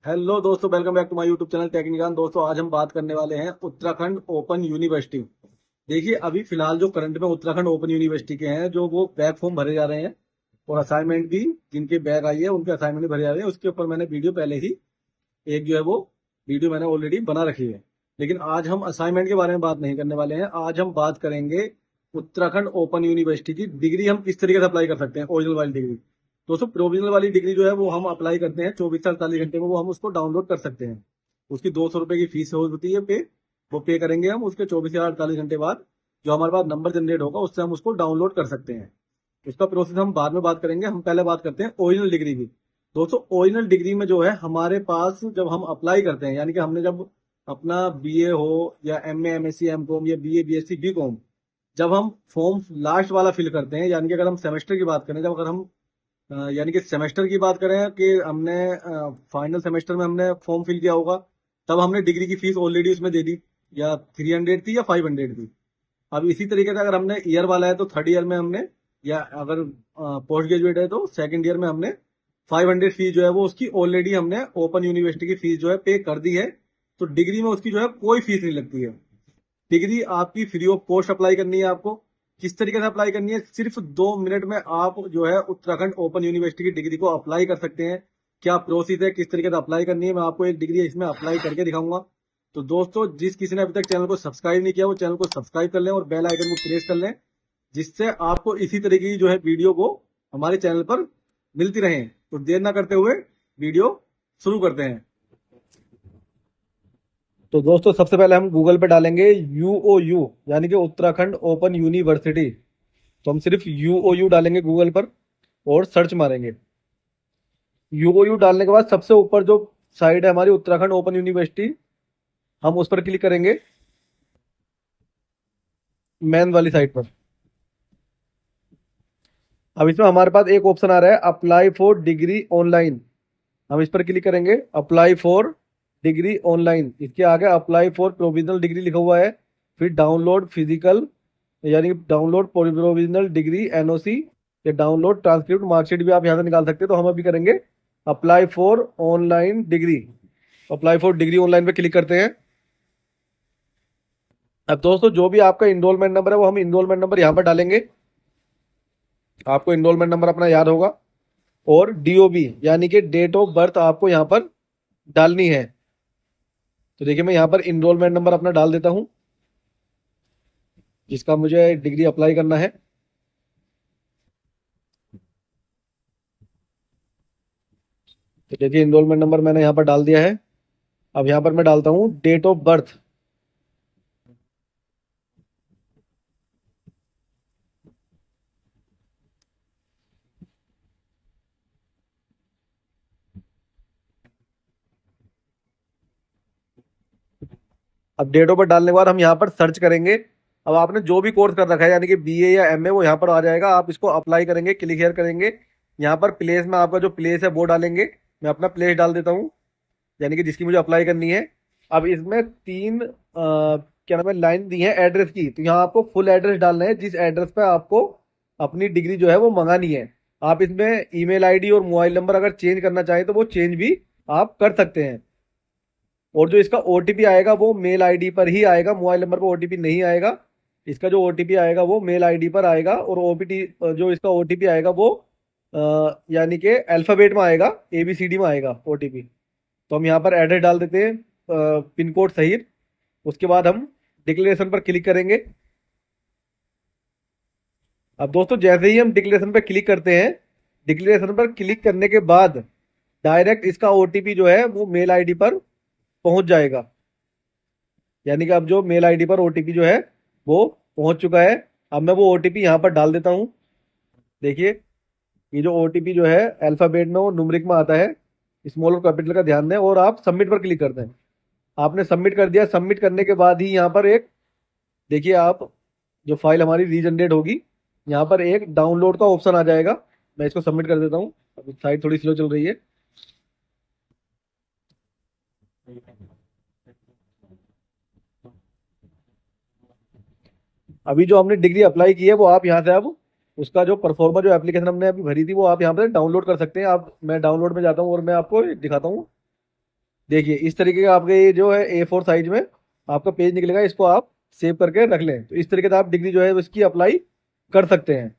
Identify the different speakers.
Speaker 1: Hello दोस्तों, welcome back to my YouTube channel technical. दोस्तों, आज हम बात करने वाले हैं उत्तराखंड ओपन यूनिवर्सिटी। देखिए, अभी फिलहाल जो करंट में उत्तराखंड ओपन यूनिवर्सिटी के हैं, जो वो बैक फॉर्म भरे जा रहे हैं और असाइनमेंट भी, जिनके बैक आई है उनके असाइनमेंट भी भरे जा रहे हैं। उसके ऊपर मैंने वीडियो पहले ही एक जो है वो वीडियो मैंने ऑलरेडी बना रखी है। लेकिन आज हम असाइनमेंट के बारे में बात नहीं करने वाले हैं। आज हम बात करेंगे उत्तराखंड ओपन यूनिवर्सिटी की डिग्री हम किस तरीके से अप्लाई कर सकते हैं, ओरिजिनल वाली डिग्री। दोस्तों, प्रोविजनल वाली डिग्री जो है वो हम अप्लाई करते हैं 24 से 48 घंटे में, वो हम उसको डाउनलोड कर सकते हैं। उसकी 200 रुपए की फीस होती है पे, वो पे करेंगे हम। उसके 24 या 48 घंटे बाद जो हमारे पास नंबर जनरेट होगा उससे हम उसको डाउनलोड कर सकते हैं। उसका प्रोसेस हम बाद में बात करेंगे। हम पहले बात करते हैं ओरिजिनल डिग्री की। दोस्तों, ओरिजिनल डिग्री में जो है हमारे पास, जब हम अप्लाई करते हैं, यानी कि हमने जब अपना बीए हो या एमए, एमएससी, एमकॉम या बीए, बीएससी, बीकॉम, जब हम फॉर्म लास्ट वाला फिल करते हैं, यानी कि अगर हम सेमेस्टर की बात करें, जब अगर हम यानी कि सेमेस्टर की बात करें कि हमने फाइनल सेमेस्टर में हमने फॉर्म फिल किया होगा, तब हमने डिग्री की फीस ऑलरेडी उसमें दे दी, या 300 थी या 500 थी। अब इसी तरीके से अगर हमने ईयर वाला है तो थर्ड ईयर में हमने, या अगर पोस्ट ग्रेजुएट है तो सेकंड ईयर में हमने 500 फीस जो है वो उसकी ऑलरेडी हमने ओपन यूनिवर्सिटी की फीस जो है पे कर दी है। तो डिग्री में उसकी जो है कोई फीस नहीं लगती है। डिग्री आपकी फ्री ऑफ कॉस्ट अप्लाई करनी है आपको। किस तरीके से अप्लाई करनी है? सिर्फ 2 मिनट में आप जो है उत्तराखंड ओपन यूनिवर्सिटी की डिग्री को अप्लाई कर सकते हैं। क्या प्रोसेस है, किस तरीके से अप्लाई करनी है, मैं आपको एक डिग्री इसमें अप्लाई करके दिखाऊंगा। तो दोस्तों, जिस किसी ने अभी तक चैनल को सब्सक्राइब नहीं किया वो चैनल को सब्सक्राइब कर लें और बेल आइकन को प्रेस कर लें, जिससे आपको इसी तरीके की जो है वीडियो को हमारे चैनल पर मिलती रहे। तो देर ना करते हुए वीडियो शुरू करते हैं। तो दोस्तों, सबसे पहले हम गूगल पे डालेंगे यूओयू, यानी कि उत्तराखंड ओपन यूनिवर्सिटी। तो हम सिर्फ यूओयू डालेंगे गूगल पर और सर्च मारेंगे। यूओयू डालने के बाद सबसे ऊपर जो साइट है हमारी उत्तराखंड ओपन यूनिवर्सिटी, हम उस पर क्लिक करेंगे, मेन वाली साइट पर। अब इसमें हमारे पास एक ऑप्शन आ रहा है, अप्लाई फॉर डिग्री ऑनलाइन। हम इस पर क्लिक करेंगे, अप्लाई फॉर डिग्री ऑनलाइन। इसके आगे अप्लाई फॉर प्रोविजनल डिग्री लिखा हुआ है, फिर डाउनलोड फिजिकल, यानी डाउनलोड प्रोविजनल डिग्री एनओसी, या डाउनलोड ट्रांसक्रिप्ट मार्कशीट भी आप यहाँ से निकाल सकते हैं। तो हम अभी करेंगे apply for online degree. Apply for degree online पे क्लिक करते हैं। अब दोस्तों, जो भी आपका इनरोलमेंट नंबर है वो हम इनरोलमेंट नंबर यहाँ पर डालेंगे। आपको इनरोलमेंट नंबर अपना याद होगा, और डीओबी यानी कि डेट ऑफ बर्थ आपको यहाँ पर डालनी है। तो देखिए, मैं यहाँ पर इनरोलमेंट नंबर अपना डाल देता हूँ, जिसका मुझे डिग्री अप्लाई करना है। तो देखिए, इनरोलमेंट नंबर मैंने यहाँ पर डाल दिया है। अब यहाँ पर मैं डालता हूँ डेट ऑफ बर्थ। अब डेट ऑफ बर्थ डालने के बाद हम यहाँ पर सर्च करेंगे। अब आपने जो भी कोर्स कर रखा है, यानी कि बीए या एमए, वो यहाँ पर आ जाएगा। आप इसको अप्लाई करेंगे, क्लिक हियर करेंगे। यहाँ पर प्लेस में आपका जो प्लेस है वो डालेंगे। मैं अपना प्लेस डाल देता हूँ, यानी कि जिसकी मुझे अप्लाई करनी है। अब इसमें तीन क्या नाम है, लाइन दी है एड्रेस की। तो यहाँ आपको फुल एड्रेस डालना है, जिस एड्रेस पे आपको अपनी डिग्री जो है वो मंगानी है। आप इसमें ईमेल आईडी और मोबाइल नंबर अगर चेंज करना चाहें तो वो चेंज भी आप कर सकते हैं। और जो इसका ओटीपी आएगा वो मेल आईडी पर ही आएगा, मोबाइल नंबर पर ओटीपी नहीं आएगा। इसका जो ओटीपी आएगा वो मेल आईडी पर आएगा, और ओपीटी जो इसका ओटीपी आएगा वो यानी कि अल्फाबेट में आएगा, एबीसीडी में आएगा ओटीपी। तो हम यहाँ पर एड्रेस डाल देते हैं, पिन कोड सहित। उसके बाद हम डिक्लेरेशन पर क्लिक करेंगे। अब दोस्तों, जैसे ही हम डिक्लेरेशन पर क्लिक करते हैं, डिक्लेरेशन पर क्लिक करने के बाद डायरेक्ट इसका ओटीपी जो है वो मेल आईडी पर पहुंच जाएगा। यानी कि अब जो मेल आईडी पर ओटीपी जो है वो पहुंच चुका है। अब मैं वो ओटीपी यहाँ पर डाल देता हूँ। देखिए, ये जो ओटीपी जो है अल्फाबेट में, वो न्यूमेरिक में आता है। स्मॉल और कैपिटल का ध्यान दें, और आप सबमिट पर क्लिक करते हैं। आपने सबमिट कर दिया। सबमिट करने के बाद ही यहाँ पर एक, देखिए, आप जो फाइल हमारी रीजनरेट होगी, यहाँ पर एक डाउनलोड का ऑप्शन आ जाएगा। मैं इसको सबमिट कर देता हूँ। अभी साइट थोड़ी स्लो चल रही है। अभी जो हमने डिग्री अप्लाई की है वो आप यहाँ से अब उसका जो परफॉर्मा, जो एप्लीकेशन हमने अभी भरी थी, वो आप यहाँ पे डाउनलोड कर सकते हैं। आप, मैं डाउनलोड में जाता हूँ और मैं आपको दिखाता हूँ। देखिए इस तरीके का आपके ये जो है A4 साइज में आपका पेज निकलेगा, इसको आप सेव करके रख लें। तो इस तरीके से आप डिग्री जो है उसकी अप्लाई कर सकते हैं।